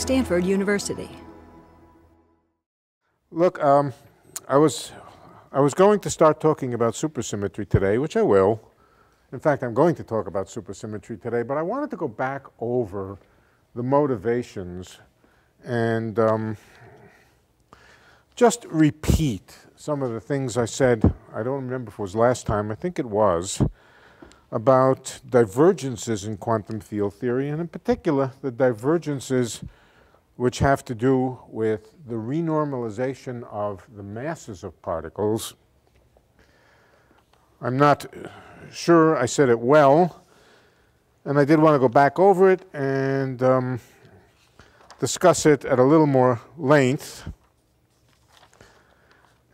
Stanford University. Look, I was going to start talking about supersymmetry today, which I will. In fact, I'm going to talk about supersymmetry today, but I wanted to go back over the motivations and just repeat some of the things I said. I don't remember if it was last time, I think it was, about divergences in quantum field theory, and in particular, the divergences which have to do with the renormalization of the masses of particles. I'm not sure I said it well, and I did want to go back over it and discuss it at a little more length,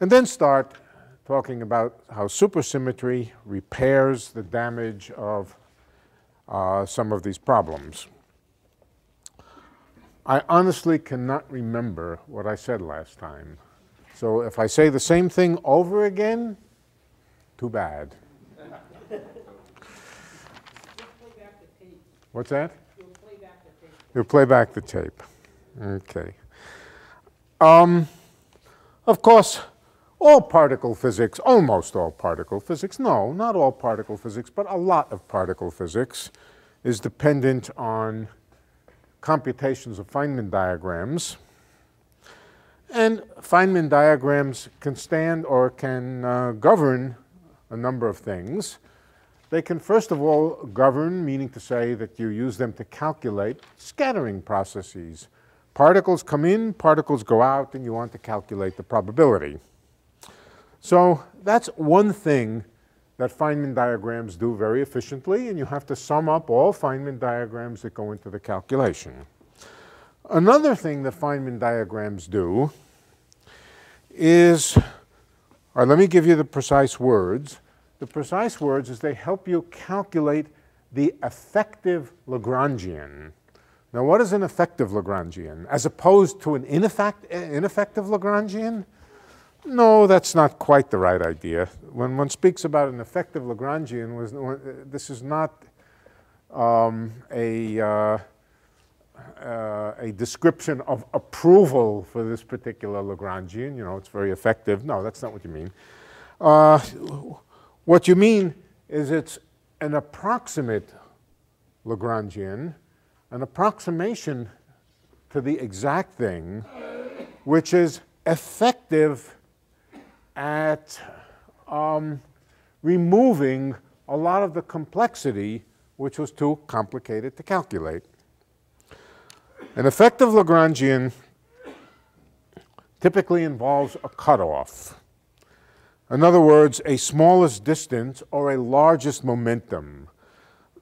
and then start talking about how supersymmetry repairs the damage of some of these problems. I honestly cannot remember what I said last time. So if I say the same thing over again, too bad. What's that? You'll play back the tape. Okay. Of course, all particle physics, almost all particle physics, no, not all particle physics, but a lot of particle physics is dependent on computations of Feynman diagrams. And Feynman diagrams can stand or can govern a number of things. They can first of all govern, meaning to say that you use them to calculate scattering processes. Particles come in, particles go out, and you want to calculate the probability. So that's one thing that Feynman diagrams do very efficiently, and you have to sum up all Feynman diagrams that go into the calculation. Another thing that Feynman diagrams do is, or let me give you the precise words. The precise words is they help you calculate the effective Lagrangian. Now, what is an effective Lagrangian? As opposed to an ineffective Lagrangian? No, that's not quite the right idea. When one speaks about an effective Lagrangian, this is not a description of approval for this particular Lagrangian. You know, it's very effective. No, that's not what you mean. What you mean is it's an approximate Lagrangian, an approximation to the exact thing, which is effective at removing a lot of the complexity which was too complicated to calculate. An effective Lagrangian typically involves a cutoff. In other words, a smallest distance or a largest momentum.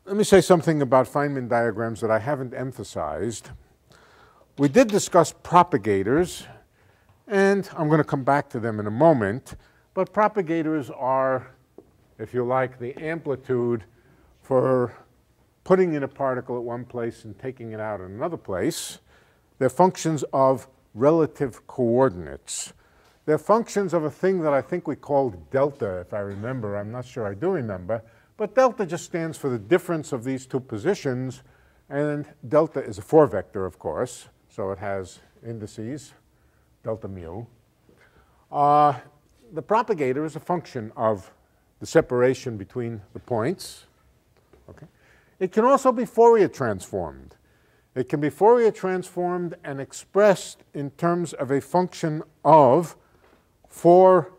Let me say something about Feynman diagrams that I haven't emphasized. We did discuss propagators, and I'm going to come back to them in a moment. But propagators are, if you like, the amplitude for putting in a particle at one place and taking it out in another place. They're functions of relative coordinates. They're functions of a thing that I think we called delta, if I remember. I'm not sure I do remember. But delta just stands for the difference of these two positions. And delta is a 4-vector, of course. So it has indices, delta mu. The propagator is a function of the separation between the points. Okay. It can also be Fourier transformed. It can be Fourier transformed and expressed in terms of a function of 4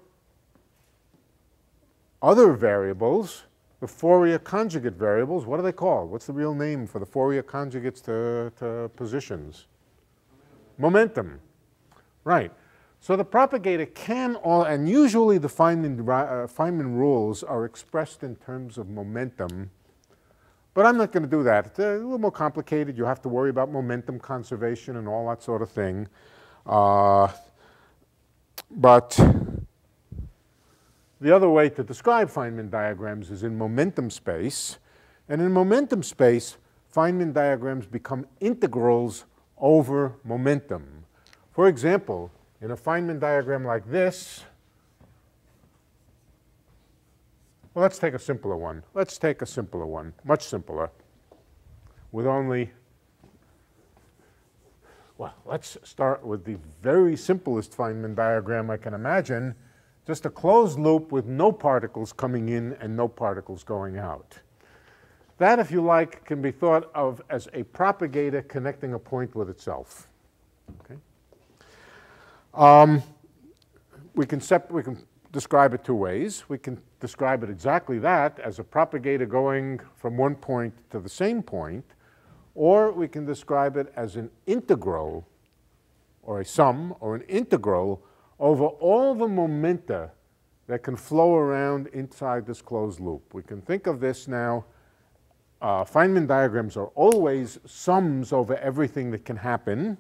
other variables, the Fourier conjugate variables. What are they called? What's the real name for the Fourier conjugates to positions? Momentum. Right. So the propagator can, and usually the Feynman rules are expressed in terms of momentum. But I'm not going to do that. It's a little more complicated. You have to worry about momentum conservation and all that sort of thing. But the other way to describe Feynman diagrams is in momentum space. And in momentum space, Feynman diagrams become integrals over momentum. For example, in a Feynman diagram like this, well, let's take a simpler one. Let's take a simpler one, much simpler, with only Well, let's start with the very simplest Feynman diagram I can imagine, just a closed loop with no particles coming in and no particles going out. That, if you like, can be thought of as a propagator connecting a point with itself. Okay? We can describe it two ways. We can describe it exactly that, as a propagator going from one point to the same point, or we can describe it as an integral, or a sum, or an integral over all the momenta that can flow around inside this closed loop. We can think of this now, Feynman diagrams are always sums over everything that can happen.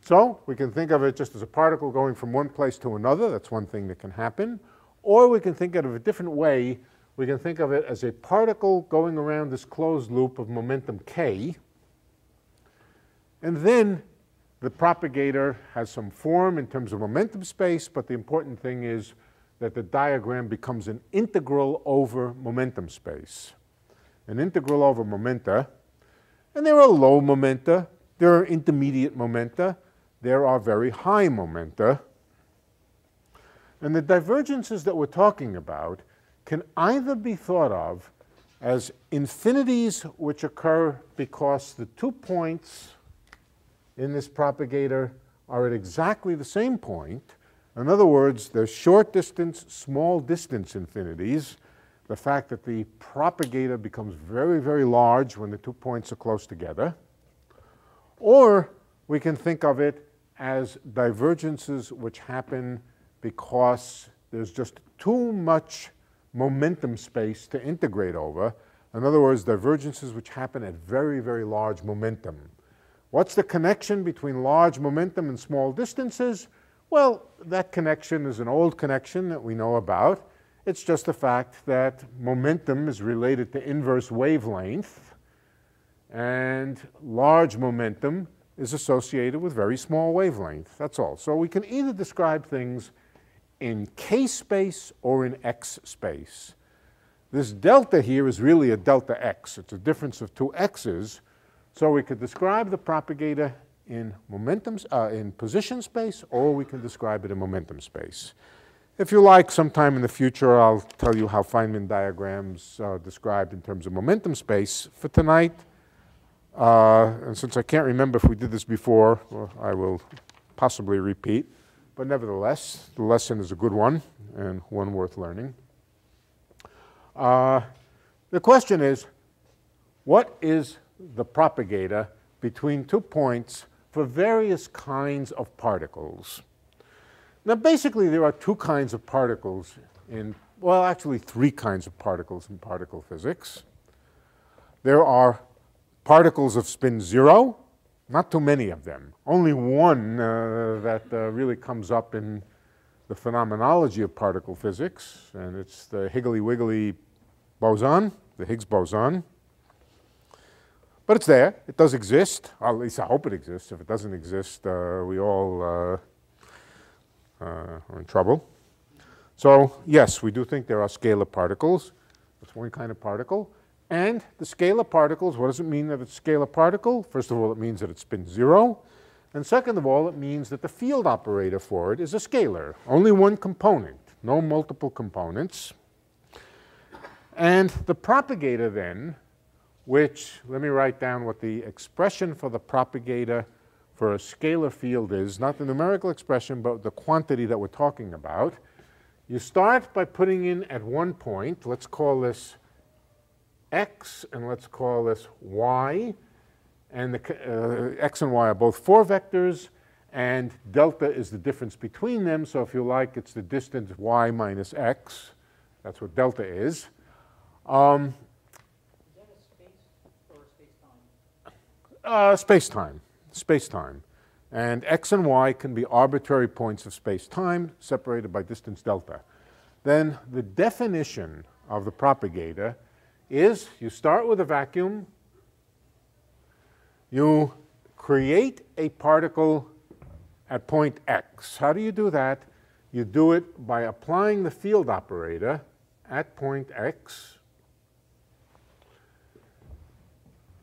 So we can think of it just as a particle going from one place to another. That's one thing that can happen. Or we can think of it a different way. We can think of it as a particle going around this closed loop of momentum k. And then the propagator has some form in terms of momentum space, but the important thing is that the diagram becomes an integral over momentum space. An integral over momenta. And there are low momenta. There are intermediate momenta. There are very high momenta. And the divergences that we're talking about can either be thought of as infinities which occur because the 2 points in this propagator are at exactly the same point. In other words, they're short distance, small distance infinities. The fact that the propagator becomes very, very large when the 2 points are close together. Or we can think of it as divergences which happen because there's just too much momentum space to integrate over. In other words, divergences which happen at very, very large momentum. What's the connection between large momentum and small distances? Well, that connection is an old connection that we know about. It's just the fact that momentum is related to inverse wavelength, and large momentum is associated with very small wavelength. That's all. So we can either describe things in k space or in x space. This delta here is really a delta x. It's a difference of two x's. So we could describe the propagator in in position space, or we can describe it in momentum space. If you like, sometime in the future, I'll tell you how Feynman diagrams are described in terms of momentum space. For tonight, and since I can't remember if we did this before, well, I will possibly repeat. But nevertheless, the lesson is a good one and one worth learning. The question is, what is the propagator between 2 points for various kinds of particles? Now, basically, there are 2 kinds of particles in, well, actually 3 kinds of particles in particle physics. There are particles of spin 0, not too many of them. Only one that really comes up in the phenomenology of particle physics, and it's the Higgly-Wiggly boson, the Higgs boson. But it's there. It does exist. Or at least I hope it exists. If it doesn't exist, we all are in trouble. So yes, we do think there are scalar particles. That's one kind of particle. And the scalar particles, what does it mean that it's a scalar particle? First of all, it means that it spins 0. And second of all, it means that the field operator for it is a scalar. Only one component, no multiple components. And the propagator then, which, let me write down what the expression for the propagator for a scalar field is, not the numerical expression, but the quantity that we're talking about. You start by putting in at one point, let's call this x, and let's call this y. And the x and y are both 4 vectors, and delta is the difference between them. So if you like, it's the distance y minus x. That's what delta is. Is that a space or a space-time? Space-time. Space-time. And x and y can be arbitrary points of space-time separated by distance delta. Then the definition of the propagator is you start with a vacuum, you create a particle at point x. How do you do that? You do it by applying the field operator at point x.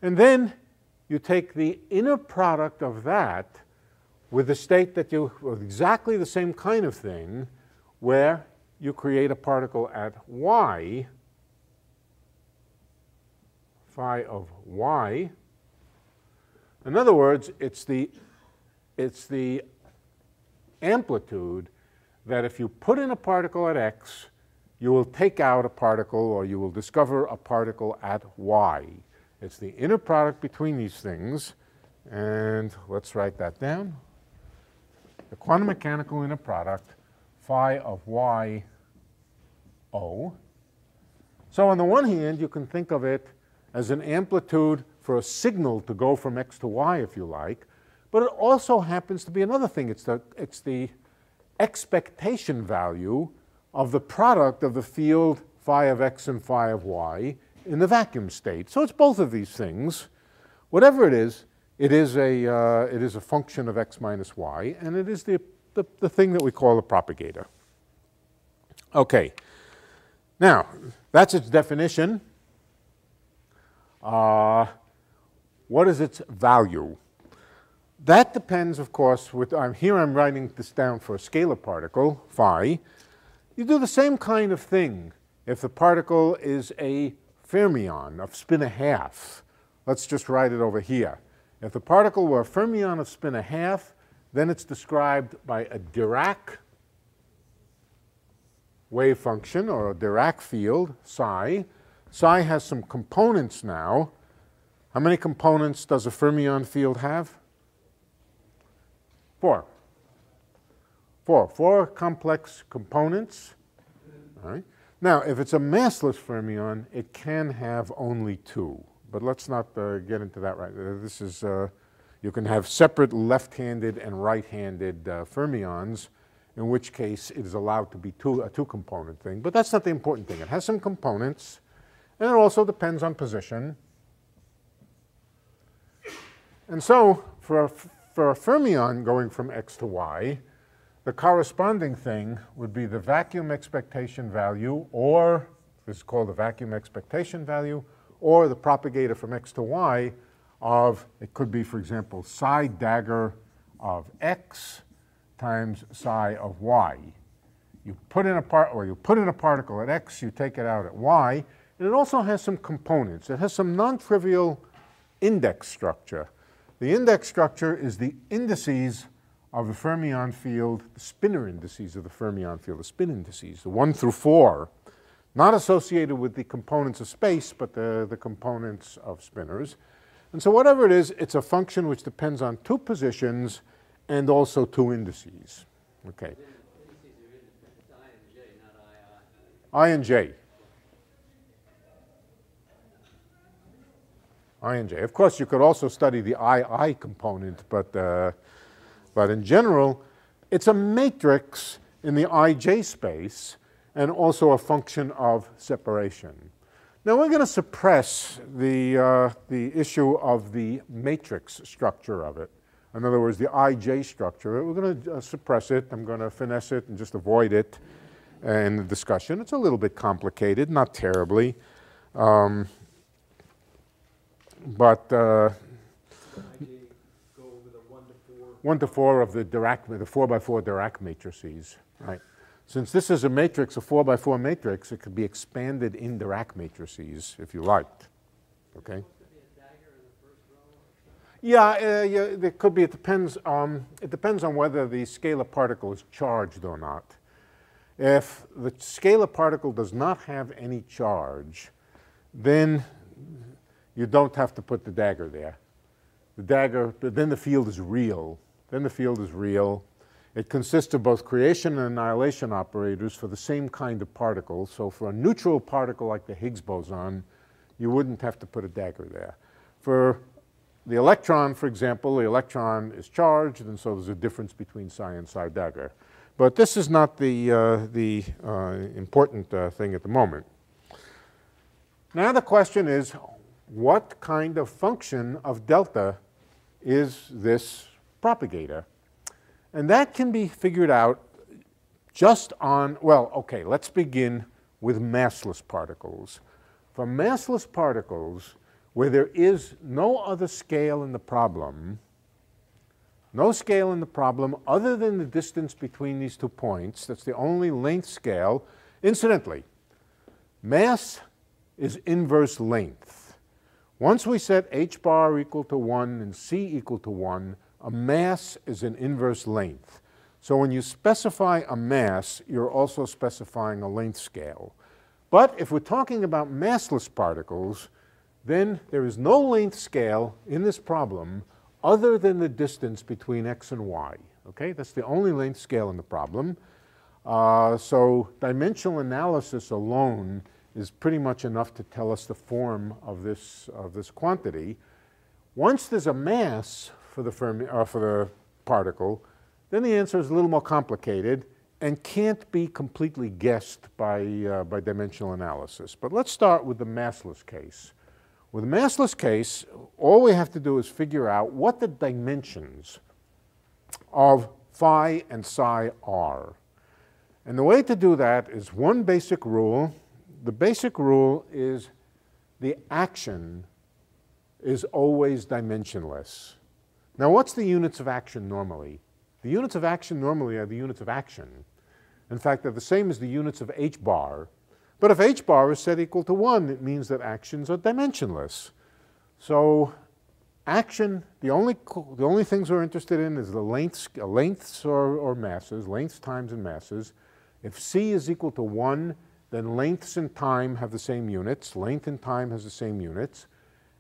And then you take the inner product of that with the state that you, with exactly the same kind of thing, where you create a particle at y, phi of y. In other words, it's the amplitude that if you put in a particle at x, you will take out a particle, or you will discover a particle at y. It's the inner product between these things, and let's write that down. The quantum mechanical inner product, phi of y O. So on the one hand, you can think of it as an amplitude for a signal to go from x to y, if you like, but it also happens to be another thing. It's the expectation value of the product of the field phi of x and phi of y in the vacuum state. So it's both of these things. Whatever it is a function of x minus y, and it is the thing that we call a propagator. Okay. Now, that's its definition. What is its value? That depends, of course, here I'm writing this down for a scalar particle, phi. You do the same kind of thing if the particle is a fermion of spin 1/2. Let's just write it over here. If the particle were a fermion of spin 1/2, then it's described by a Dirac wave function, or a Dirac field, psi. Psi has some components now. How many components does a fermion field have? 4. 4 complex components. All right. Now, if it's a massless fermion, it can have only 2. But let's not get into that right now. This is, you can have separate left-handed and right-handed fermions, in which case it is allowed to be a two-component thing. But that's not the important thing. It has some components, and it also depends on position. And so, for a fermion going from x to y, the corresponding thing would be the vacuum expectation value, or this is called the vacuum expectation value, or the propagator from x to y of, it could be, for example, psi dagger of x times psi of y. You put in a particle at x, you take it out at y, and it also has some components. It has some non-trivial index structure. The index structure is the indices of the fermion field, the spinor indices of the fermion field, the spin indices, the 1 through 4, not associated with the components of space, but the components of spinors. And so whatever it is, it's a function which depends on 2 positions and also 2 indices. Okay. I and j. I and j. Of course, you could also study the I component, but in general, it's a matrix in the ij space and also a function of separation. Now, we're going to suppress the issue of the matrix structure of it. In other words, the ij structure. We're going to suppress it. I'm going to finesse it and just avoid it in the discussion. It's a little bit complicated, not terribly. But go over the 1 to 4. 1 to 4 of the 4x4 Dirac matrices, right? Since this is a matrix, a 4x4 matrix, it could be expanded in Dirac matrices if you liked. Okay. Yeah, there could be. It depends on whether the scalar particle is charged or not. If the scalar particle does not have any charge, then you don't have to put the dagger there. Then the field is real. It consists of both creation and annihilation operators for the same kind of particle. So for a neutral particle like the Higgs boson, you wouldn't have to put a dagger there. For the electron, for example, the electron is charged, and so there's a difference between psi and psi dagger. But this is not the important thing at the moment. Now the question is, what kind of function of delta is this propagator? And that can be figured out just on, well, okay, let's begin with massless particles. For massless particles, where there is no other scale in the problem, no scale in the problem other than the distance between these 2 points. That's the only length scale. Incidentally, mass is inverse length. Once we set h bar equal to 1 and c equal to 1, a mass is an inverse length. So when you specify a mass, you're also specifying a length scale. But if we're talking about massless particles, then there is no length scale in this problem other than the distance between x and y. Okay? That's the only length scale in the problem. So dimensional analysis alone is pretty much enough to tell us the form of this quantity. Once there's a mass for the particle, then the answer is a little more complicated and can't be completely guessed by dimensional analysis. But let's start with the massless case. With the massless case, all we have to do is figure out what the dimensions of phi and psi are. And the way to do that is one basic rule. The basic rule is the action is always dimensionless. Now, what's the units of action normally? The units of action normally are the units of action. In fact, they're the same as the units of h bar. But if h bar is set equal to 1, it means that actions are dimensionless. So action, the only things we're interested in is the lengths or masses, lengths, times, and masses. If c is equal to 1, then lengths and time have the same units. Length and time has the same units.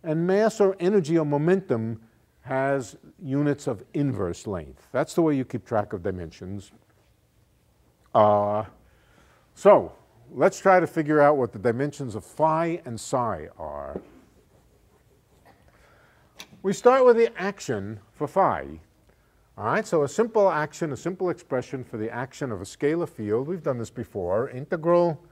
And mass or energy or momentum has units of inverse length. That's the way you keep track of dimensions. So let's try to figure out what the dimensions of phi and psi are. We start with the action for phi. All right, so a simple action, a simple expression for the action of a scalar field. We've done this before. Integral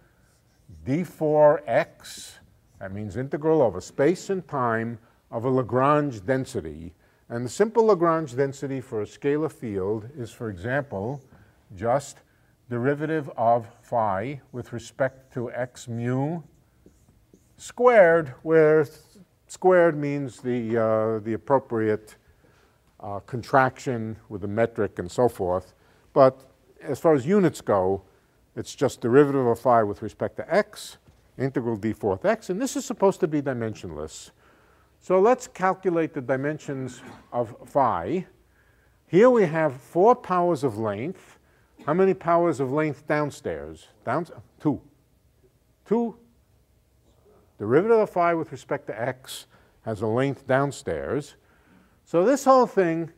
d4x, that means integral over space and time of a Lagrange density. And the simple Lagrange density for a scalar field is, for example, just derivative of phi with respect to x mu squared, where squared means the appropriate contraction with the metric and so forth. But as far as units go, it's just derivative of phi with respect to x, integral d4th x, and this is supposed to be dimensionless. So let's calculate the dimensions of phi. Here we have 4 powers of length. How many powers of length downstairs? 2. 2. Derivative of phi with respect to x has a length downstairs. So this whole thing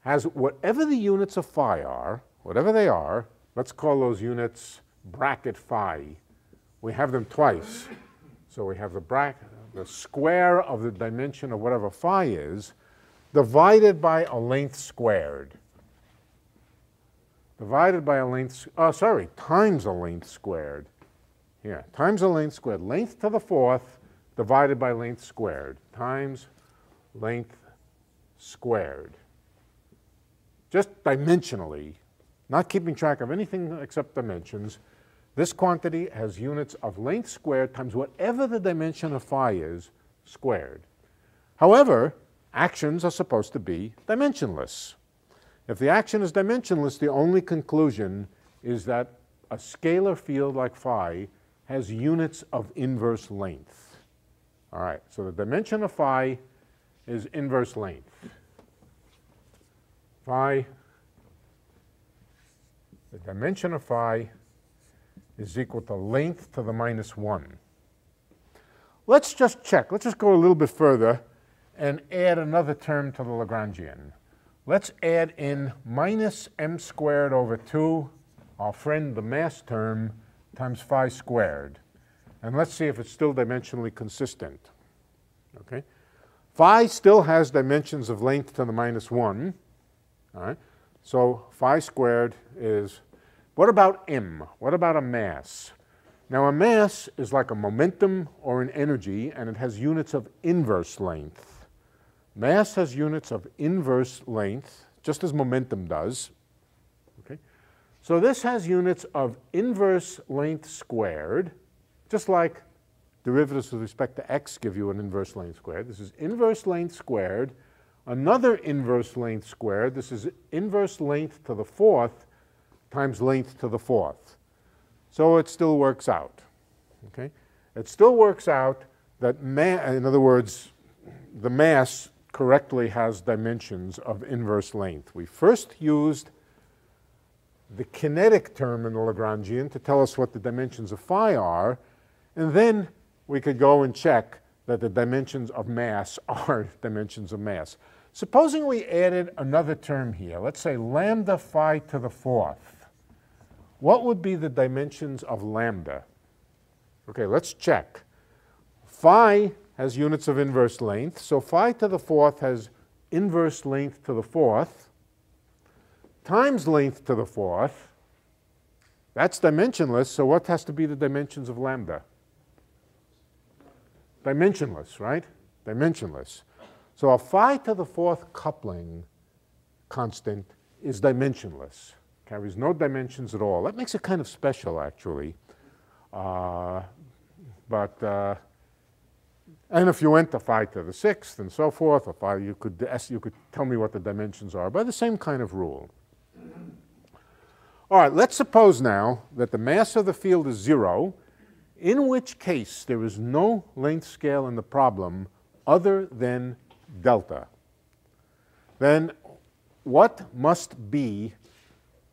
has whatever the units of phi are, whatever they are, let's call those units bracket phi. We have them twice. So we have the square of the dimension of whatever phi is divided by a length squared. Divided by a length, times a length squared. Here, times a length squared. Length to the 4th divided by length squared. Times length squared. Just dimensionally, not keeping track of anything except dimensions, this quantity has units of length squared times whatever the dimension of phi is squared. However, actions are supposed to be dimensionless. If the action is dimensionless, the only conclusion is that a scalar field like phi has units of inverse length. All right, so the dimension of phi is inverse length. Phi, the dimension of phi is equal to length to the minus 1. Let's just check. Let's just go a little bit further and add another term to the Lagrangian. Let's add in minus m squared over 2, our friend the mass term, times phi squared. And let's see if it's still dimensionally consistent. Okay? Phi still has dimensions of length to the minus 1. All right? So phi squared is, what about m? What about a mass? Now a mass is like a momentum or an energy, and it has units of inverse length. Mass has units of inverse length, just as momentum does. Okay? So this has units of inverse length squared, just like derivatives with respect to x give you an inverse length squared. This is inverse length squared, another inverse length squared. This is inverse length to the fourth times length to the fourth. So it still works out. Okay? It still works out that, in other words, the mass correctly has dimensions of inverse length. We first used the kinetic term in the Lagrangian to tell us what the dimensions of phi are, and then we could go and check that the dimensions of mass are dimensions of mass. Supposing we added another term here, let's say lambda phi to the fourth. What would be the dimensions of lambda? Okay, let's check. Phi has units of inverse length, so phi to the fourth has inverse length to the fourth times length to the fourth. That's dimensionless, so what has to be the dimensions of lambda? Dimensionless, right? Dimensionless. So a phi to the fourth coupling constant is dimensionless. Carries no dimensions at all. That makes it kind of special, actually. And if you went to phi to the sixth and so forth, or phi, you could tell me what the dimensions are by the same kind of rule. All right, let's suppose now that the mass of the field is 0, in which case there is no length scale in the problem other than delta. Then what must be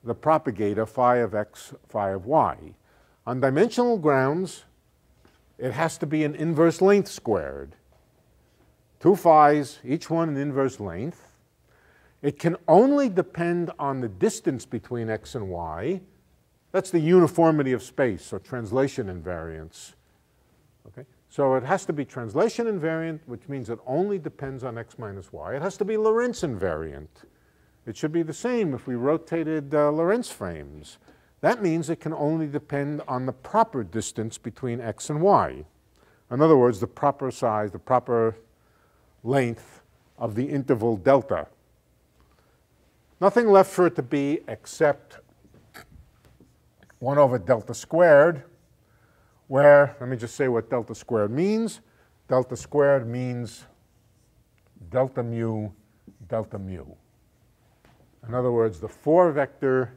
the propagator phi of x, phi of y? On dimensional grounds, it has to be an inverse length squared. 2 phi's, each one an inverse length. It can only depend on the distance between x and y. That's the uniformity of space, or translation invariance. Okay? So it has to be translation invariant, which means it only depends on x minus y. It has to be Lorentz invariant. It should be the same if we rotated Lorentz frames. That means it can only depend on the proper distance between x and y. In other words, the proper size, the proper length of the interval delta. Nothing left for it to be except 1 over delta squared, where, let me just say what delta squared means. Delta squared means delta mu, delta mu. In other words, the 4-vector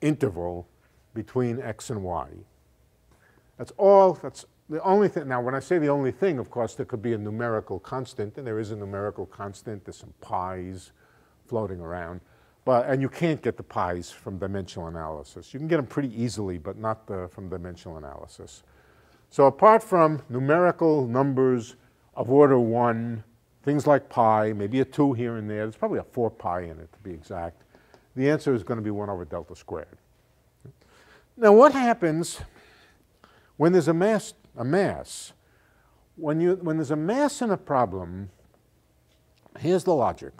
interval between x and y. That's all, that's the only thing. Now, when I say the only thing, of course, there could be a numerical constant, and there is a numerical constant. There's some pi's floating around. And you can't get the pi's from dimensional analysis. You can get them pretty easily, but not from dimensional analysis. So apart from numerical numbers of order 1, things like pi, maybe a 2 here and there, there's probably a 4 pi in it to be exact, the answer is going to be 1 over delta squared. Now what happens when there's a mass? When there's a mass in a problem, here's the logic.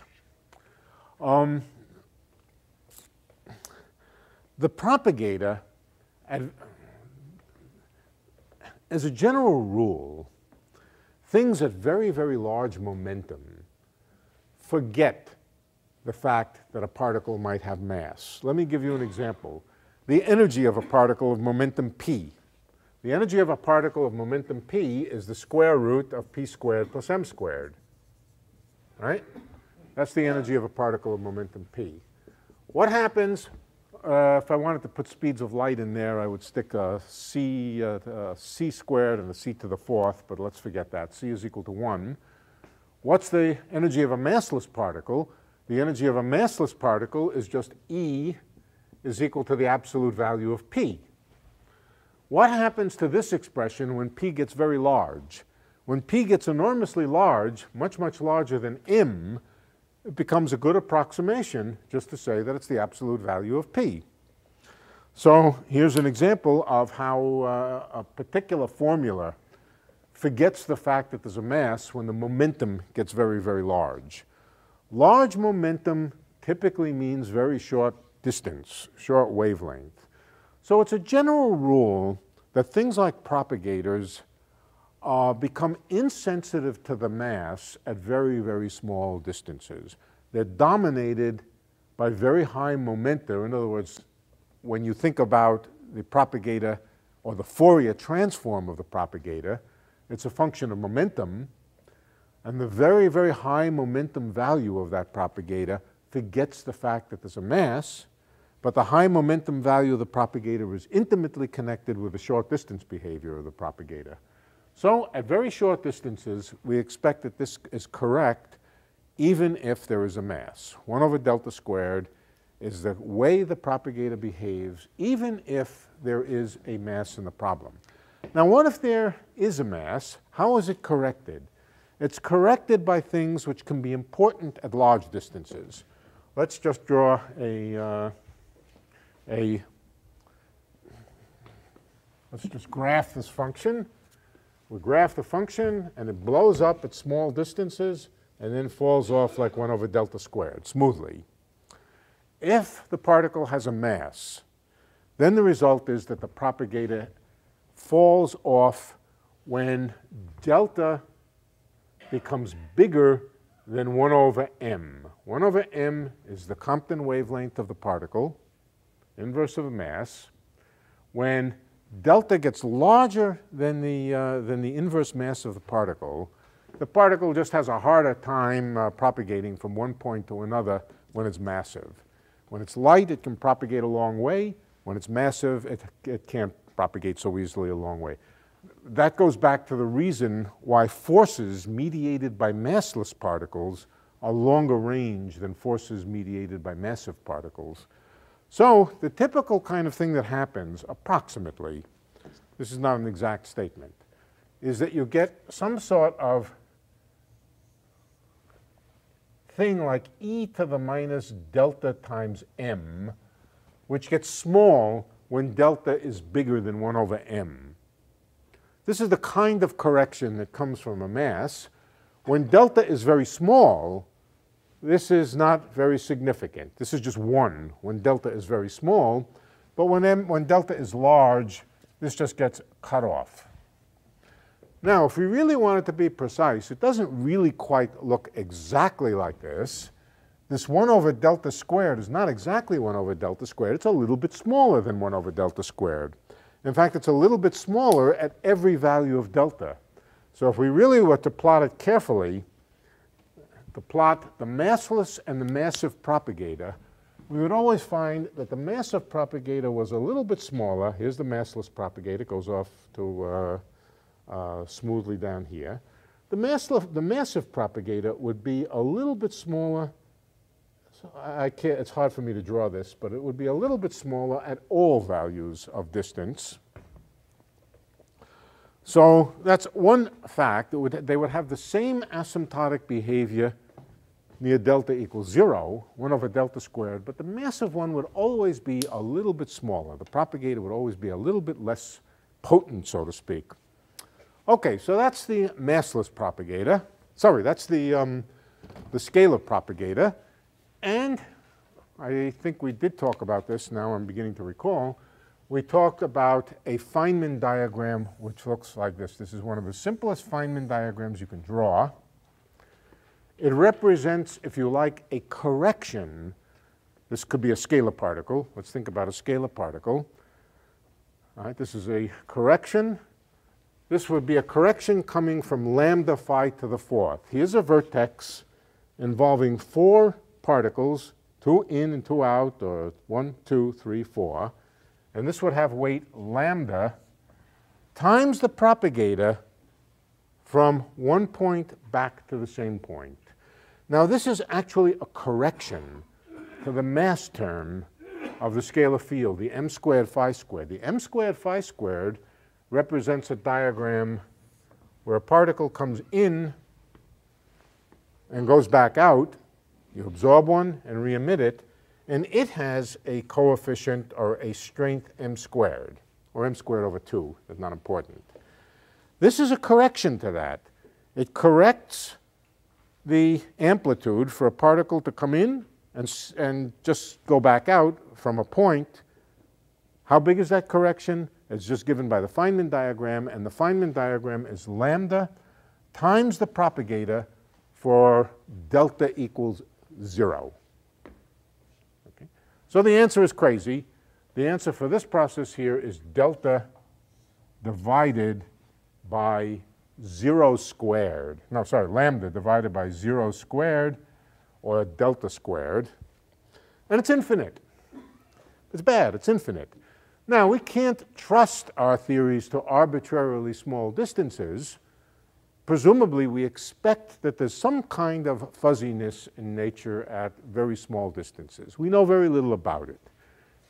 The propagator, as a general rule, things at very, very large momentum forget the fact that a particle might have mass. Let me give you an example. The energy of a particle of momentum p. The energy of a particle of momentum p is the square root of p squared plus m squared. Right? That's the energy of a particle of momentum p. What happens if I wanted to put speeds of light in there? I would stick a c squared and a c to the fourth, but let's forget that. C is equal to 1. What's the energy of a massless particle? The energy of a massless particle is just E is equal to the absolute value of p. What happens to this expression when p gets very large? When p gets enormously large, much, much larger than m, it becomes a good approximation just to say that it's the absolute value of p. So here's an example of how a particular formula forgets the fact that there's a mass when the momentum gets very, very large. Large momentum typically means very short distance, short wavelength. So it's a general rule that things like propagators become insensitive to the mass at very, very small distances. They're dominated by very high momenta. In other words, when you think about the propagator or the Fourier transform of the propagator, It's a function of momentum. And the very, very high momentum value of that propagator forgets the fact that there's a mass, but the high momentum value of the propagator is intimately connected with the short distance behavior of the propagator. So at very short distances, we expect that this is correct even if there is a mass. 1 over delta squared is the way the propagator behaves even if there is a mass in the problem. Now what if there is a mass? How is it corrected? It's corrected by things which can be important at large distances. Let's just draw let's just graph this function. We graph the function, and it blows up at small distances and then falls off like 1 over delta squared, smoothly. If the particle has a mass, then the result is that the propagator falls off when delta becomes bigger than 1 over m. 1 over m is the Compton wavelength of the particle, inverse of a mass. When delta gets larger than the inverse mass of the particle just has a harder time propagating from one point to another when it's massive. When it's light, it can propagate a long way. When it's massive, it can't propagate so easily a long way. That goes back to the reason why forces mediated by massless particles are longer range than forces mediated by massive particles. So the typical kind of thing that happens, approximately, this is not an exact statement, is that you get some sort of thing like e to the minus delta times m, which gets small when delta is bigger than 1 over m. This is the kind of correction that comes from a mass. When delta is very small, this is not very significant. This is just 1 when delta is very small. But when delta is large, this just gets cut off. Now, if we really want it to be precise, it doesn't really quite look exactly like this. This 1 over delta squared is not exactly 1 over delta squared. It's a little bit smaller than 1 over delta squared. In fact, it's a little bit smaller at every value of delta. So if we really were to plot it carefully, to plot the massless and the massive propagator, we would always find that the massive propagator was a little bit smaller. Here's the massless propagator, goes off to smoothly down here. The massive propagator would be a little bit smaller. So it's hard for me to draw this, but it would be a little bit smaller at all values of distance. So that's one fact. They would have the same asymptotic behavior near delta equals 0, 1 over delta squared, but the massive one would always be a little bit smaller. The propagator would always be a little bit less potent, so to speak. Okay, so that's the massless propagator. Sorry, that's the scalar propagator. And I think we did talk about this, now I'm beginning to recall. We talked about a Feynman diagram which looks like this. This is one of the simplest Feynman diagrams you can draw. It represents, if you like, a correction. This could be a scalar particle. Let's think about a scalar particle. All right, this is a correction. This would be a correction coming from lambda phi to the 4th. Here's a vertex involving 4 particles, 2 in and 2 out, or 1, 2, 3, 4. And this would have weight lambda times the propagator from one point back to the same point. Now this is actually a correction to the mass term of the scalar field, the m squared phi squared. The m squared phi squared represents a diagram where a particle comes in and goes back out. You absorb one and re-emit it, and it has a coefficient or a strength m squared, or m squared over 2. That's not important. This is a correction to that. It corrects the amplitude for a particle to come in and just go back out from a point. How big is that correction? It's just given by the Feynman diagram, and the Feynman diagram is lambda times the propagator for delta equals 0. Okay. So the answer is crazy. The answer for this process here is delta divided by 0 squared, no, sorry, lambda divided by 0 squared, or delta squared, and it's infinite. It's bad, it's infinite. Now, we can't trust our theories to arbitrarily small distances. Presumably, we expect that there's some kind of fuzziness in nature at very small distances. We know very little about it.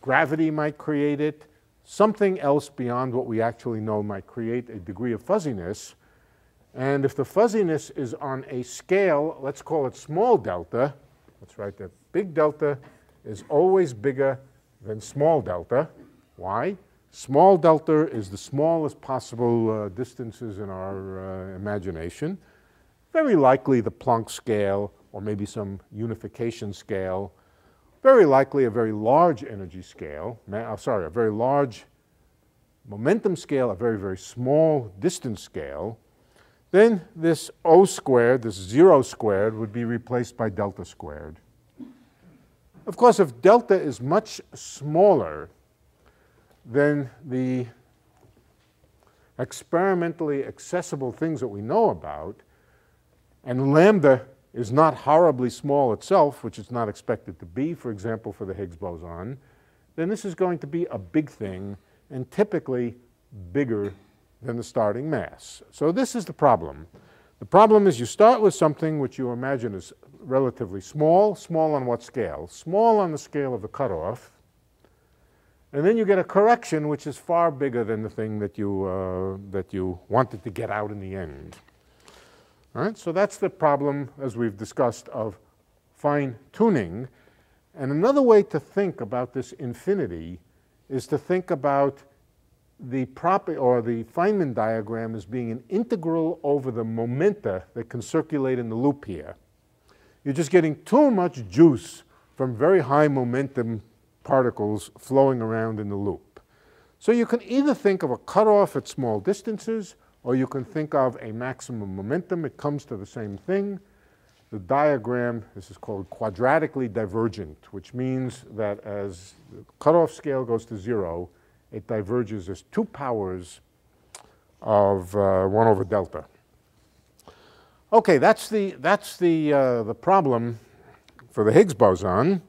Gravity might create it. Something else beyond what we actually know might create a degree of fuzziness. And if the fuzziness is on a scale, let's call it small delta, let's write that big delta is always bigger than small delta. Why? Small delta is the smallest possible distances in our imagination. Very likely the Planck scale, or maybe some unification scale. Very likely a very large energy scale, a very large momentum scale, a very, very small distance scale. Then this O squared, this 0 squared, would be replaced by delta squared. Of course, if delta is much smaller than the experimentally accessible things that we know about, and lambda is not horribly small itself, which it's not expected to be, for example, for the Higgs boson, then this is going to be a big thing, and typically bigger than the starting mass. So this is the problem. The problem is you start with something which you imagine is relatively small. Small on what scale? Small on the scale of the cutoff. And then you get a correction which is far bigger than the thing that you wanted to get out in the end. All right, so that's the problem, as we've discussed, of fine-tuning. And another way to think about this infinity is to think about the Feynman diagram as being an integral over the momenta that can circulate in the loop here. You're just getting too much juice from very high momentum particles flowing around in the loop. So you can either think of a cutoff at small distances, or you can think of a maximum momentum. It comes to the same thing. The diagram, this is called quadratically divergent, which means that as the cutoff scale goes to 0, it diverges as 2 powers of 1 over delta. Okay, that's the problem for the Higgs boson.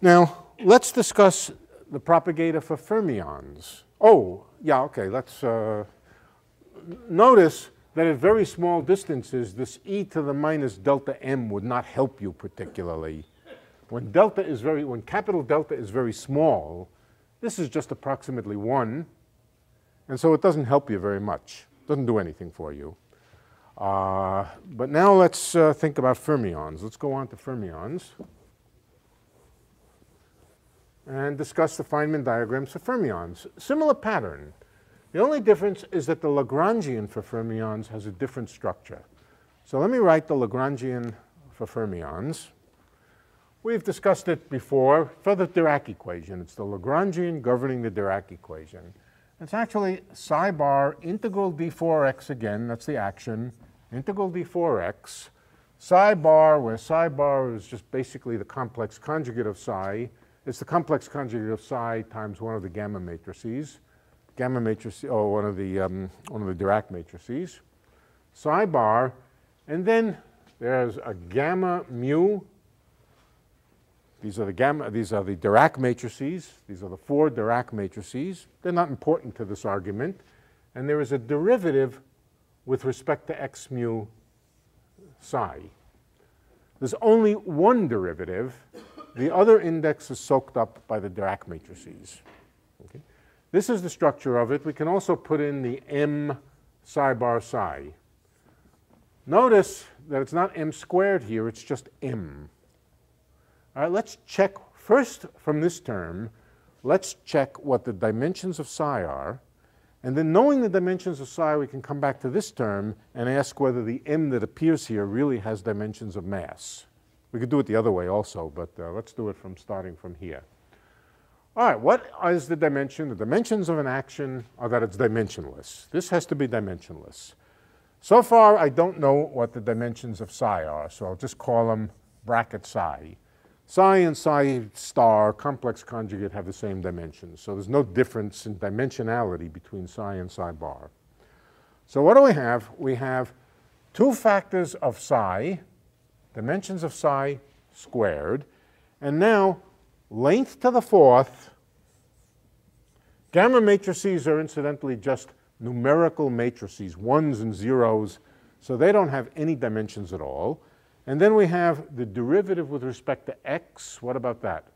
Now, let's discuss the propagator for fermions. Oh, yeah, okay, let's notice that at very small distances, this e to the minus delta m would not help you particularly. When capital delta is very small, this is just approximately 1, and so it doesn't help you very much. It doesn't do anything for you. But now let's think about fermions. Let's go on to fermions and discuss the Feynman diagrams for fermions. Similar pattern. The only difference is that the Lagrangian for fermions has a different structure. So let me write the Lagrangian for fermions. We've discussed it before for the Dirac equation. It's the Lagrangian governing the Dirac equation. It's actually psi bar integral d4x again, that's the action, integral d4x, psi bar, where psi bar is just basically the complex conjugate of psi. It's the complex conjugate of psi times one of the gamma matrices, or one of the Dirac matrices, psi bar, and then there's a gamma mu. These are the Dirac matrices. These are the 4 Dirac matrices. They're not important to this argument. And there is a derivative with respect to x mu psi. There's only one derivative. The other index is soaked up by the Dirac matrices. Okay? This is the structure of it. We can also put in the m psi bar psi. Notice that it's not m squared here. It's just m. All right, let's check first from this term. Let's check what the dimensions of psi are. And then knowing the dimensions of psi, we can come back to this term and ask whether the m that appears here really has dimensions of mass. We could do it the other way also, but let's do it starting from here. All right, what is the dimension? The dimensions of an action are that it's dimensionless. This has to be dimensionless. So far, I don't know what the dimensions of psi are, so I'll just call them bracket psi. Psi and psi star complex conjugate have the same dimensions. So there's no difference in dimensionality between psi and psi bar. So what do we have? We have two factors of psi, dimensions of psi squared, and now length to the fourth. Gamma matrices are incidentally just numerical matrices, ones and zeros, so they don't have any dimensions at all. And then we have the derivative with respect to x. What about that?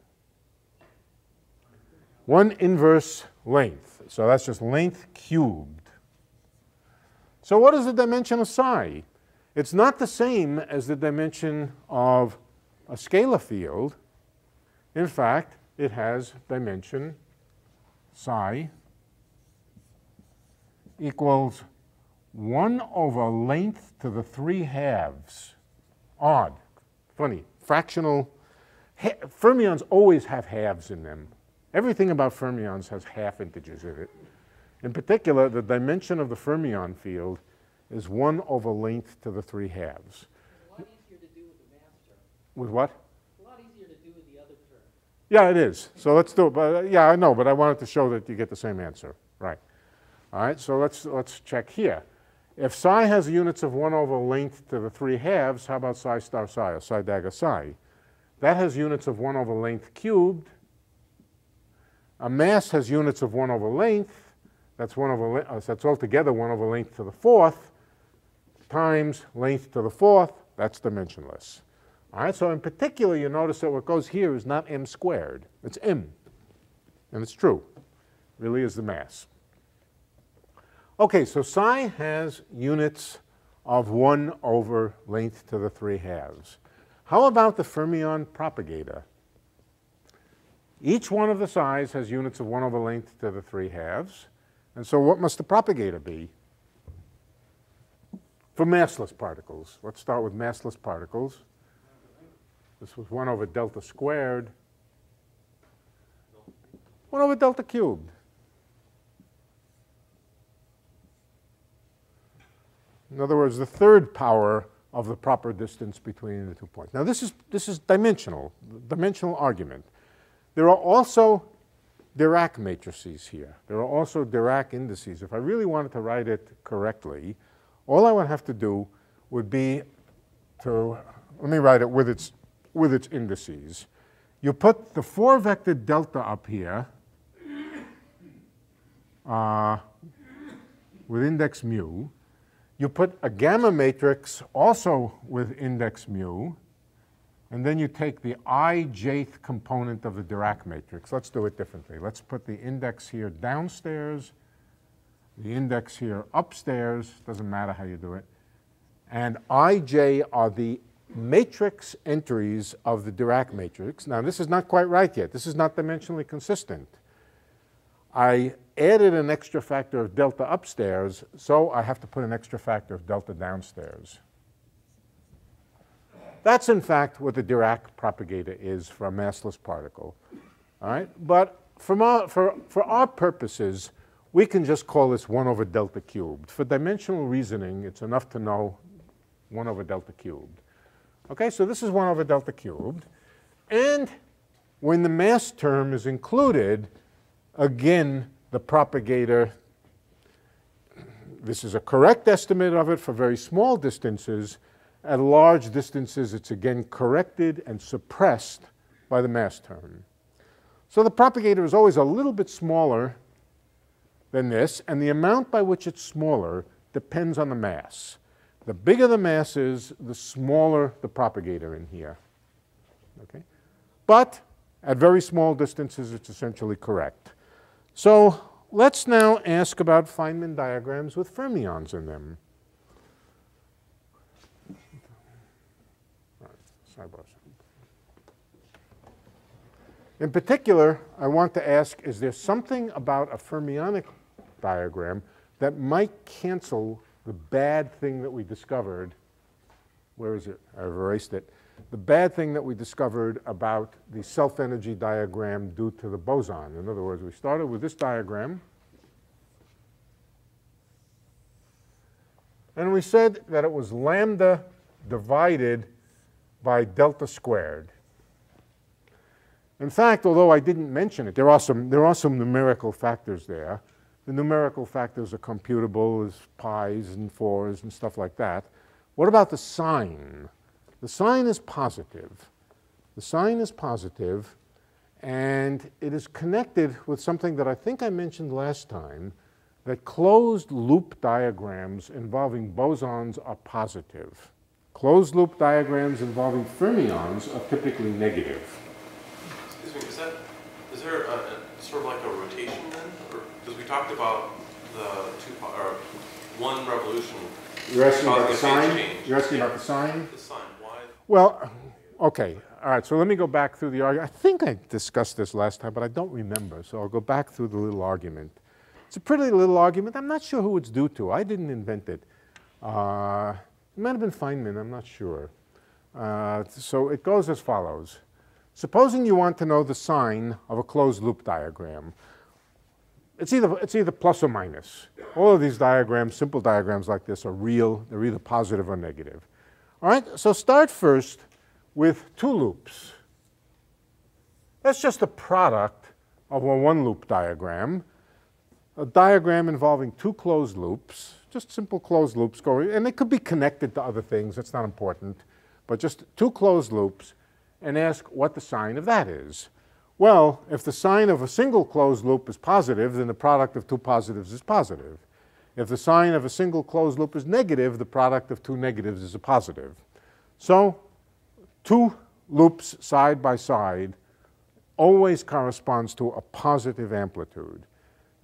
1 inverse length. So that's just length cubed. So what is the dimension of psi? It's not the same as the dimension of a scalar field. In fact, it has dimension psi equals 1 over length to the 3/2. Odd, funny, fractional. Fermions always have halves in them. Everything about fermions has half integers in it. In particular, the dimension of the fermion field is 1 over length to the 3/2. It's a lot easier to do with the mass term. With what? It's a lot easier to do with the other term. Yeah, it is. So let's do it. But, yeah, I know, but I wanted to show that you get the same answer. Right. All right, so let's check here. If psi has units of 1 over length to the 3/2, how about psi star psi, or psi dagger psi? That has units of 1 over length cubed. A mass has units of 1 over length. That's that's altogether 1 over length to the fourth times length to the fourth. That's dimensionless. All right, so in particular, you notice that what goes here is not m squared. It's m. And it's true. It really is the mass. Okay, so psi has units of 1 over length to the 3/2. How about the fermion propagator? Each one of the psi's has units of 1 over length to the 3/2. And so what must the propagator be? For massless particles. Let's start with massless particles. This was 1 over delta squared. 1 over delta cubed. In other words, the third power of the proper distance between the 2 points. Now this is dimensional argument. There are also Dirac matrices here. There are also Dirac indices. If I really wanted to write it correctly, all I would have to do would be to, let me write it with its indices. You put the 4-vector delta up here with index mu. You put a gamma matrix also with index mu, and then you take the ijth component of the Dirac matrix. Let's do it differently. Let's put the index here downstairs, the index here upstairs, doesn't matter how you do it, and ij are the matrix entries of the Dirac matrix. Now this is not quite right yet. This is not dimensionally consistent. I added an extra factor of delta upstairs, so I have to put an extra factor of delta downstairs. That's in fact what the Dirac propagator is for a massless particle. All right? But for our purposes, we can just call this 1 over delta cubed. For dimensional reasoning, it's enough to know 1 over delta cubed. Okay, so this is 1 over delta cubed. And when the mass term is included, again, the propagator, this is a correct estimate of it for very small distances. At large distances, it's again corrected and suppressed by the mass term. So the propagator is always a little bit smaller than this, and the amount by which it's smaller depends on the mass. The bigger the mass is, the smaller the propagator in here. Okay? But at very small distances, it's essentially correct. So let's now ask about Feynman diagrams with fermions in them. In particular, I want to ask, is there something about a fermionic diagram that might cancel the bad thing that we discovered? Where is it? I've erased it. The bad thing that we discovered about the self-energy diagram due to the boson. In other words, we started with this diagram, and we said that it was lambda divided by delta squared. In fact, although I didn't mention it, there are some numerical factors there. The numerical factors are computable as pi's and 4's and stuff like that. What about the sign? The sign is positive. The sign is positive, and it is connected with something that I think I mentioned last time, that closed loop diagrams involving bosons are positive. Closed loop diagrams involving fermions are typically negative. Excuse me, is there sort of like a rotation then? Because we talked about the one revolution. You're asking about the causing a phase sign? change. You're asking about the sign? The sign, why? Well, okay. All right, so let me go back through the argument. I think I discussed this last time, but I don't remember, so I'll go back through the little argument. It's a pretty little argument. I'm not sure who it's due to. I didn't invent it. It might have been Feynman. I'm not sure. So it goes as follows. Supposing you want to know the sign of a closed loop diagram. It's either plus or minus. All of these diagrams, simple diagrams like this, are real. They're either positive or negative. All right, so start first with two loops. That's just a product of a one-loop diagram. A diagram involving two closed loops, just simple closed loops going, and they could be connected to other things. That's not important. But just two closed loops, and ask what the sign of that is. Well, if the sign of a single closed loop is positive, then the product of two positives is positive. If the sign of a single closed loop is negative, the product of two negatives is a positive. So two loops side by side always corresponds to a positive amplitude.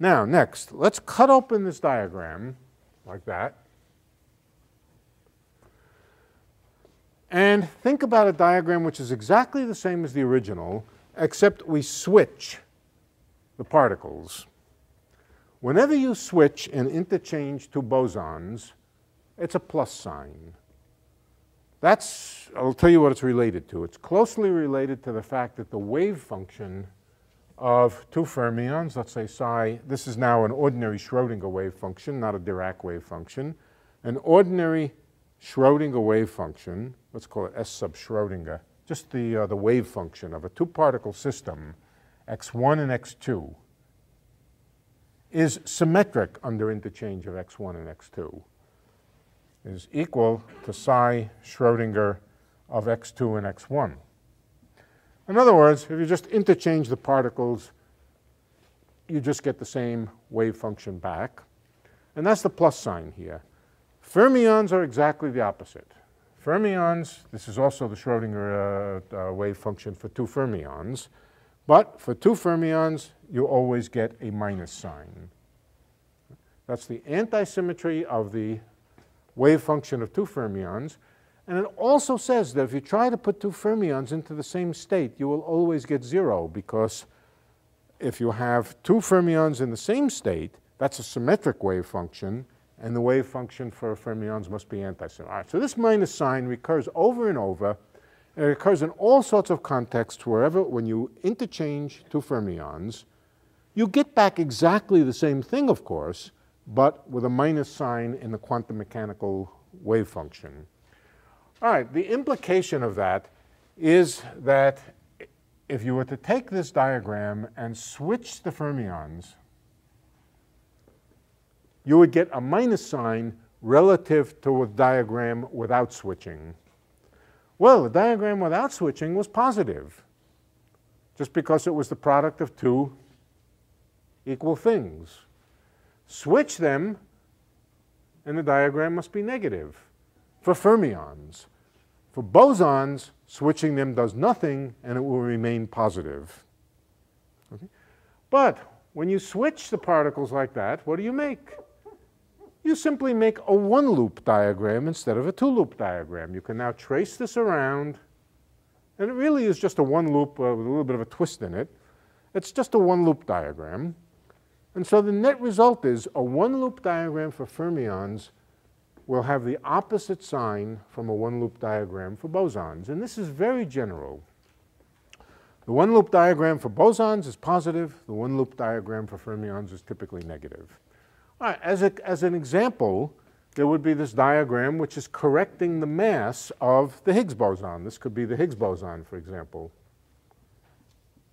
Now, next, let's cut open this diagram like that. And think about a diagram which is exactly the same as the original, except we switch the particles. Whenever you switch and interchange two bosons, it's a plus sign. I'll tell you what it's related to. It's closely related to the fact that the wave function of two fermions, let's say psi, this is now an ordinary Schrodinger wave function, not a Dirac wave function. An ordinary Schrodinger wave function, let's call it S sub Schrodinger, just the wave function of a two-particle system, x1 and x2, is symmetric under interchange of x1 and x2, is equal to psi Schrodinger of x2 and x1. In other words, if you just interchange the particles, you just get the same wave function back. And that's the plus sign here. Fermions are exactly the opposite. Fermions, this is also the Schrodinger wave function for two fermions. But for two fermions, you always get a minus sign. That's the antisymmetry of the wave function of two fermions. And it also says that if you try to put two fermions into the same state, you will always get 0, because if you have two fermions in the same state, that's a symmetric wave function, and the wave function for fermions must be antisymmetric. All right, so this minus sign recurs over and over, and it occurs in all sorts of contexts wherever, when you interchange two fermions, you get back exactly the same thing, of course, but with a minus sign in the quantum mechanical wave function. All right, the implication of that is that if you were to take this diagram and switch the fermions, you would get a minus sign relative to a diagram without switching. Well, the diagram without switching was positive, just because it was the product of two equal things. Switch them, and the diagram must be negative for fermions. For bosons, switching them does nothing, and it will remain positive. Okay? But when you switch the particles like that, what do you make? You simply make a one-loop diagram instead of a two-loop diagram. You can now trace this around, and it really is just a one-loop with a little bit of a twist in it. It's just a one-loop diagram. And so the net result is a one-loop diagram for fermions will have the opposite sign from a one-loop diagram for bosons. And this is very general. The one-loop diagram for bosons is positive. The one-loop diagram for fermions is typically negative. All right, as an example, there would be this diagram which is correcting the mass of the Higgs boson. This could be the Higgs boson, for example.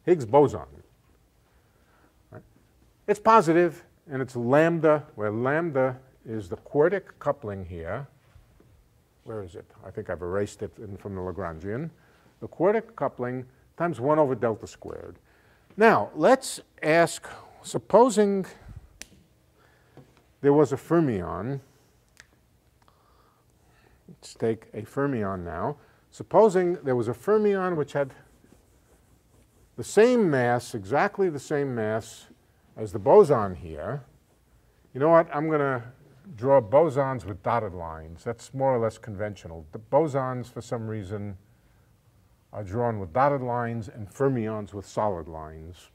Higgs boson. Right? It's positive, and it's lambda, where lambda is the quartic coupling here. Where is it? I think I've erased it from the Lagrangian. The quartic coupling times 1 over delta squared. Now, let's ask, supposing there was a fermion. Let's take a fermion now. Supposing there was a fermion which had the same mass, exactly the same mass as the boson here. You know what? I'm going to draw bosons with dotted lines. That's more or less conventional. The bosons, for some reason, are drawn with dotted lines and fermions with solid lines.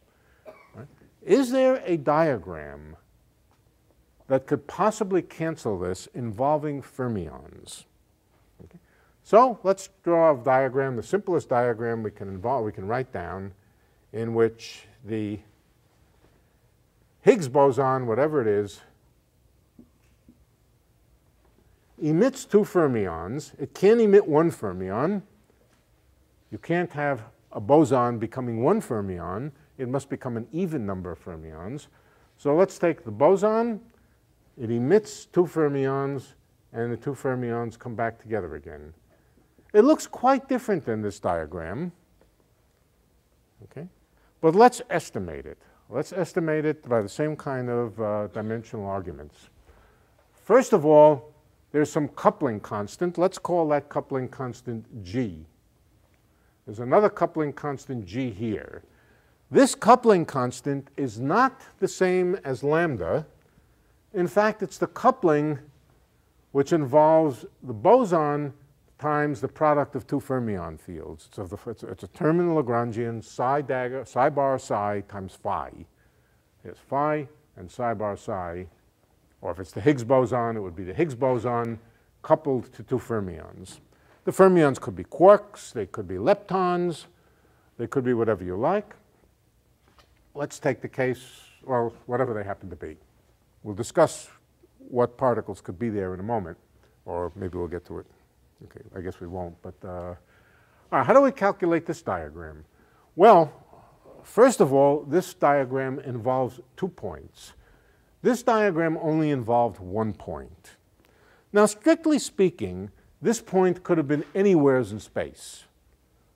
Right? Is there a diagram that could possibly cancel this involving fermions? Okay. So let's draw a diagram, the simplest diagram we can write down, in which the Higgs boson, whatever it is, emits 2 fermions. It can't emit 1 fermion. You can't have a boson becoming 1 fermion. It must become an even number of fermions. So let's take the boson. It emits 2 fermions, and the 2 fermions come back together again. It looks quite different than this diagram. Okay? But let's estimate it. Let's estimate it by the same kind of dimensional arguments. First of all, there's some coupling constant. Let's call that coupling constant G. There's another coupling constant G here. This coupling constant is not the same as lambda. In fact, it's the coupling which involves the boson times the product of 2 fermion fields. So it's a term in the Lagrangian, psi bar psi times phi. Here's phi and psi bar psi. Or if it's the Higgs boson, it would be the Higgs boson coupled to 2 fermions. The fermions could be quarks, they could be leptons, they could be whatever you like. Let's take the case, well, whatever they happen to be. We'll discuss what particles could be there in a moment, or maybe we'll get to it. Okay, I guess we won't, but all right, how do we calculate this diagram? Well, first of all, this diagram involves 2 points. This diagram only involved 1 point. Now, strictly speaking, this point could have been anywhere in space.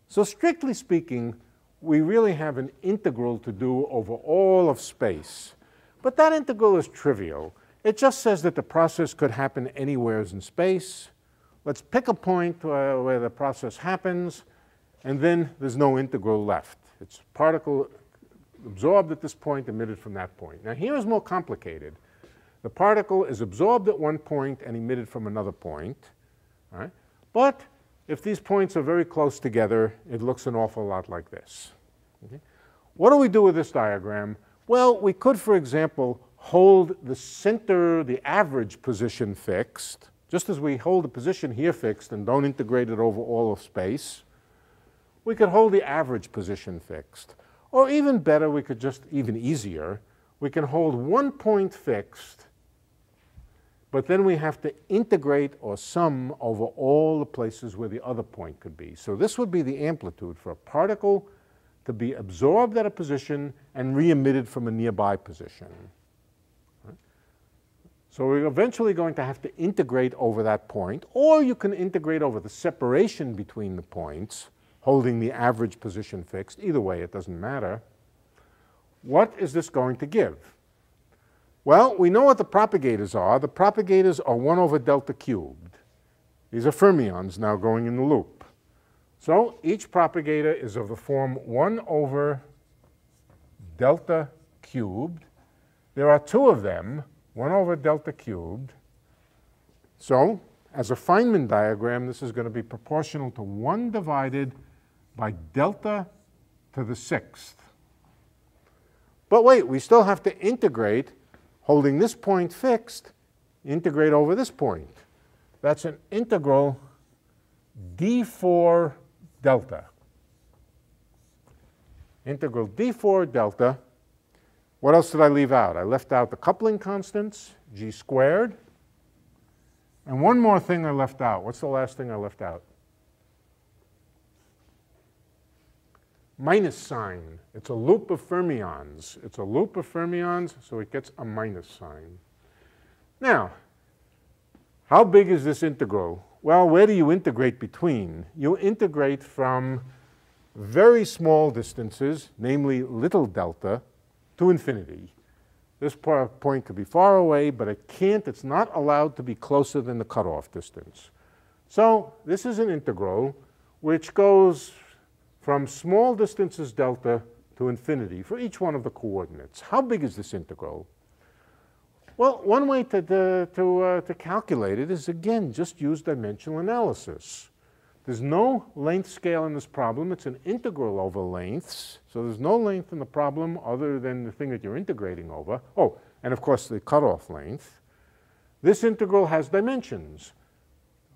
So strictly speaking, we really have an integral to do over all of space. But that integral is trivial. It just says that the process could happen anywhere in space. Let's pick a point where the process happens, and then there's no integral left. It's particle absorbed at this point, emitted from that point. Now here is more complicated. The particle is absorbed at one point and emitted from another point. All right? But if these points are very close together, it looks an awful lot like this. Okay? What do we do with this diagram? Well, we could, for example, hold the center, the average position fixed, just as we hold the position here fixed and don't integrate it over all of space. We could hold the average position fixed. Or even better, we could just, even easier, we can hold 1 point fixed, but then we have to integrate or sum over all the places where the other point could be. So this would be the amplitude for a particle to be absorbed at a position and re-emitted from a nearby position. Right? So we're eventually going to have to integrate over that point, or you can integrate over the separation between the points, holding the average position fixed. Either way, it doesn't matter. What is this going to give? Well, we know what the propagators are. The propagators are 1 over delta cubed. These are fermions now going in the loop. So each propagator is of the form 1 over delta cubed. There are 2 of them, 1 over delta cubed. So as a Feynman diagram, this is going to be proportional to 1 divided by delta to the 6th. But wait, we still have to integrate, holding this point fixed, integrate over this point. That's an integral d4 delta. Integral d4 delta. What else did I leave out? I left out the coupling constants, g squared. And one more thing I left out. What's the last thing I left out? minus sign. It's a loop of fermions. It's a loop of fermions, so it gets a minus sign. Now, how big is this integral? Well, where do you integrate between? You integrate from very small distances, namely little delta, to infinity. This point could be far away, but it can't, it's not allowed to be closer than the cutoff distance. So this is an integral which goes from small distances delta to infinity for each one of the coordinates. How big is this integral? Well, one way to calculate it is, again, just use dimensional analysis. There's no length scale in this problem. It's an integral over lengths. So there's no length in the problem other than the thing that you're integrating over. Oh, and of course the cutoff length. This integral has dimensions.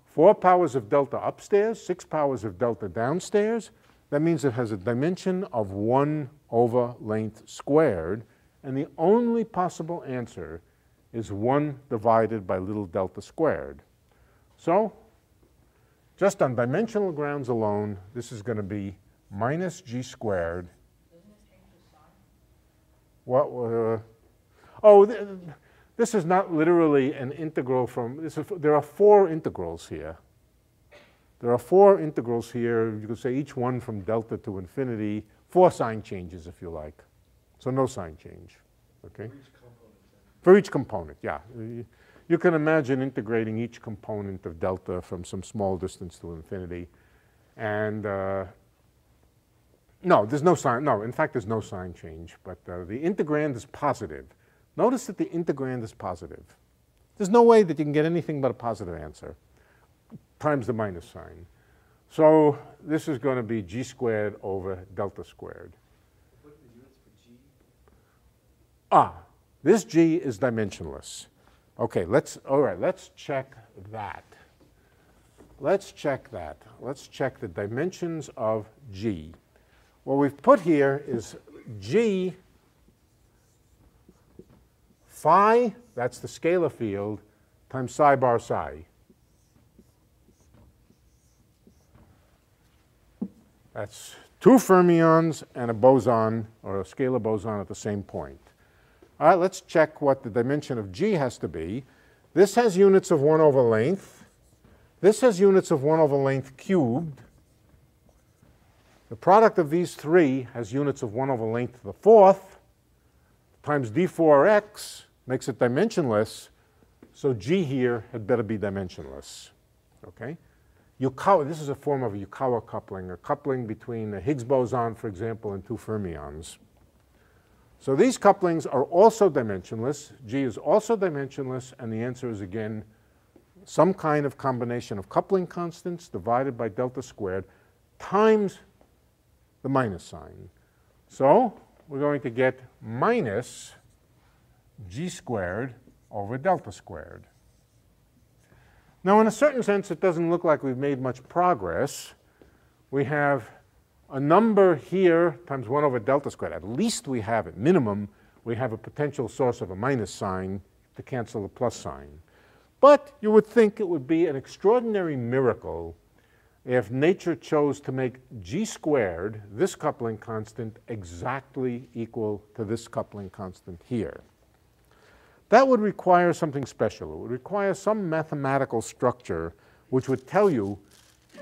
4 powers of delta upstairs, 6 powers of delta downstairs. That means it has a dimension of 1 over length squared. And the only possible answer is 1 divided by little delta squared. So just on dimensional grounds alone, this is going to be minus g squared. Doesn't it change the sign? What? This is not literally an integral from, there are 4 integrals here. There are 4 integrals here. You could say each one from delta to infinity, 4 sign changes if you like. So no sign change, okay? For each component, yeah. You can imagine integrating each component of delta from some small distance to infinity. And no, there's no sign, no, in fact, there's no sign change, but the integrand is positive. Notice that the integrand is positive. There's no way that you can get anything but a positive answer times the minus sign. So this is going to be g squared over delta squared. What are the units for g? This g is dimensionless. Okay, all right, let's check that. Let's check that. Let's check the dimensions of g. What we've put here is g phi, that's the scalar field, times psi bar psi. That's 2 fermions and a boson, or a scalar boson at the same point. All right, let's check what the dimension of g has to be. This has units of 1 over length. This has units of 1 over length cubed. The product of these 3 has units of 1 over length to the 4th times d4x makes it dimensionless. So g here had better be dimensionless. Okay? This is a form of a Yukawa coupling, a coupling between a Higgs boson, for example, and 2 fermions. So these couplings are also dimensionless. G is also dimensionless, and the answer is, again, some kind of combination of coupling constants divided by delta squared times the minus sign. So we're going to get minus g squared over delta squared. Now, in a certain sense, it doesn't look like we've made much progress. We have a number here times 1 over delta squared. At least we have, at minimum, we have a potential source of a minus sign to cancel the plus sign. But you would think it would be an extraordinary miracle if nature chose to make g squared, this coupling constant, exactly equal to this coupling constant here. That would require something special. It would require some mathematical structure which would tell you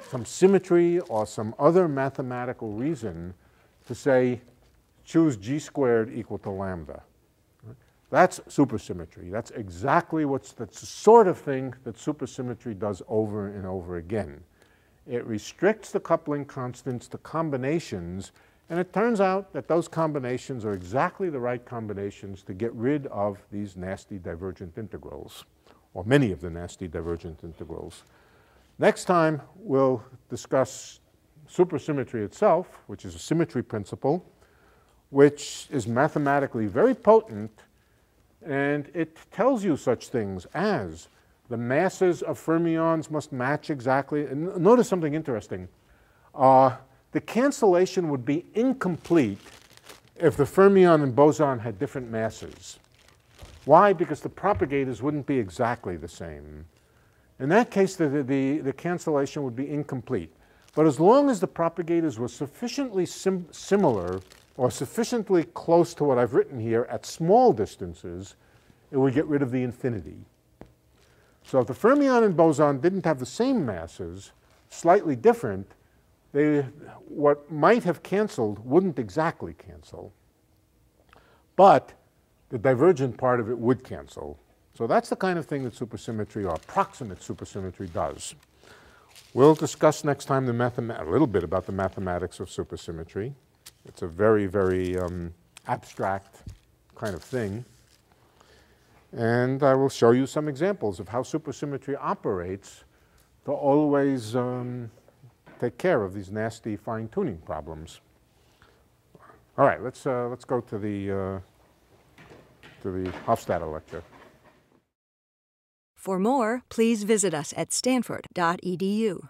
some symmetry or some other mathematical reason to say, choose g squared equal to lambda. That's supersymmetry. That's exactly that's the sort of thing that supersymmetry does over and over again. It restricts the coupling constants to combinations, and it turns out that those combinations are exactly the right combinations to get rid of these nasty divergent integrals, or many of the nasty divergent integrals. Next time, we'll discuss supersymmetry itself, which is a symmetry principle, which is mathematically very potent, and it tells you such things as the masses of fermions must match exactly. And notice something interesting. The cancellation would be incomplete if the fermion and boson had different masses. Why? Because the propagators wouldn't be exactly the same. In that case, the cancellation would be incomplete. But as long as the propagators were sufficiently similar or sufficiently close to what I've written here at small distances, it would get rid of the infinity. So if the fermion and boson didn't have the same masses, slightly different, what might have canceled wouldn't exactly cancel. But the divergent part of it would cancel. So that's the kind of thing that supersymmetry or approximate supersymmetry does. We'll discuss next time a little bit about the mathematics of supersymmetry. It's a very, very abstract kind of thing. And I will show you some examples of how supersymmetry operates to always take care of these nasty fine-tuning problems. All right, let's go to the Hofstadter lecture. For more, please visit us at stanford.edu.